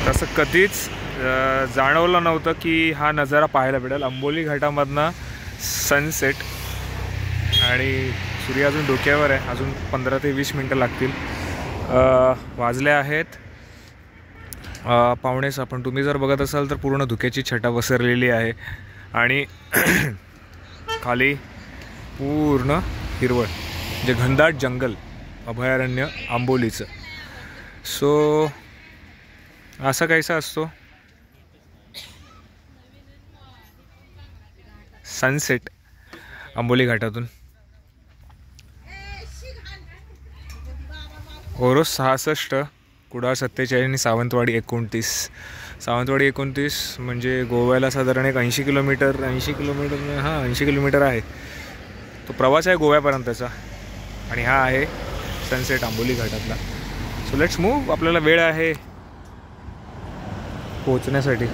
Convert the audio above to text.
तसं कधीच जाणवलं नव्हतं की हा नजारा पाहायला भेटेल. आंबोली घाटामधनं सनसेट आणि सूर्य अजून डोक्यावर आहे. अजून 15 ते 20 मिनटं लागतील. वाजले आहेत 5:15. पण तुम्ही जर बघत असाल तर पूर्ण धुक्याची छटा पसरलेली आहे आणि खाली पूर्ण हिरवळ, जे घनदाट जंगल अभयारण्य आंबोलीचं. सो असा काहीसा असतो सनसेट आंबोली घाटातून. ओरोस 66, कुडाळ 47 आणि सावंतवाडी 29. सावंतवाडी 29 म्हणजे गोव्याला साधारण एक 80 किलोमीटर 80 किलोमीटर आहे. तो प्रवास आहे गोव्यापर्यंतचा. आणि हा आहे सनसेट आंबोली घाटातला. So let's move. आपल्याला वेळ आहे पोहोचण्यासाठी.